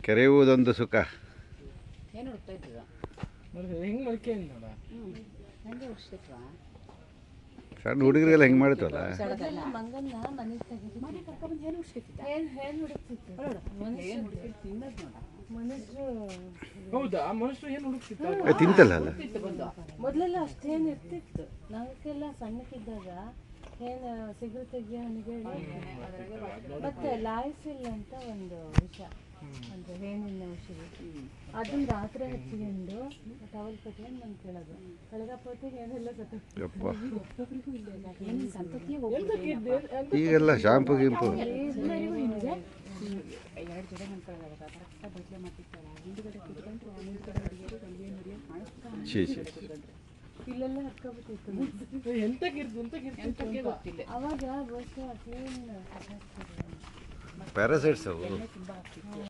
ಕೆರೆಯುವುದೊಂದು ಸುಖ. ಏನು ಹುಡ್ತಾ ಇದ್ದೀರ ಹೆಂಗೆ ಮೊಳಕೆ ನೋಡ ನನಗೆ ಹುಡ್ಸಿತ್ವಾ ಸಣ್ಣ ಹುಡುಗರಿಗೆಲ್ಲ ಹೆಂಗೆ ಮಾಡ್ತವಲ್ಲ. ಮಂಗನ್ನ ಮನೆಗೆ ತೆಗೆದು ಮನೆ ಕರ್ಕೊಂಡ್ಬಂದು ಏನು ಹುಡ್ಸಿತ್ತಿದ್ದ ಏನು ಹುಡುಕ್ತಿತ್ತು ಏನು ಹುಡುಕಿತ್ತು ತಿನ್ನೋದು ನೋಡ ಮನುಷ್ಯರು. ಹೌದಾ ಮನುಷ್ಯರು ಏನು ಹುಡುಕ್ತಿತ್ತು ತಿಂತಲ್ಲ ಅಲ್ಲ. ಮೊದಲೆಲ್ಲ ಅಷ್ಟೇನು ಇರ್ತಿತ್ತು. ನಾವಕ್ಕೆಲ್ಲ ಸಣ್ಣಕ್ಕಿದ್ದಾಗ ಏನು ಸಿಗರು ತೆಗಿಯೋ ಹಣ್ಣಿಗೆ ಮತ್ತೆ ಲಾಯ್ಸಿಲ್ ಅಂತ ಒಂದು ವಿಷ ಒಂದು ಹೇನಿನ ಔಷಧಿ ಅದನ್ನ ರಾತ್ರಿ ಹಚ್ಚಿಕೊಂಡು ಟವಲ್ ಕಟ್ಕೊಂಡು ನಾನು ಕೇಳೋದು ಕಳಗಪ್ಪತ್ತೆ ಏನೆಲ್ಲ ಒಬ್ಬೊಬ್ಬರಿಗೂ ಇಲ್ಲ ಏನು ಸಂತತಿಯೇ ಈಗೆಲ್ಲ ಶಾಂಪು ಗಿಂಪು 2 ಜಡೆ ಮನ್ಕೊಳ್ಳೋದಾಗ ಕರೆಕ್ಟಾಗಿ ಬದಲೆ ಮಾಡ್ತಿರ್ತಾರೆ. ಹಿಂದುಗಡೆ ಕುತ್ಕೊಂಡ್ರು ಹಿಂದುಗಡೆ ಹುಡುಗಿಯರು ಗಂಡಿಗೆ ನುಡಿಯೋದು ಕಾಣಿಸ್ತಾ ಇಲ್ಲೆಲ್ಲ ಹತ್ಕೊಬಿಟ್ಟಿತ್ತು. ಎಂತಕ್ಕೆ ಗೊತ್ತಿಲ್ಲ ಅವಾಗ ಬಹುಶಃ ಪ್ಯಾರಾಸೈಟ್ಸ್ ಅವು. ತುಂಬ ಆಗ್ತಿತ್ತು.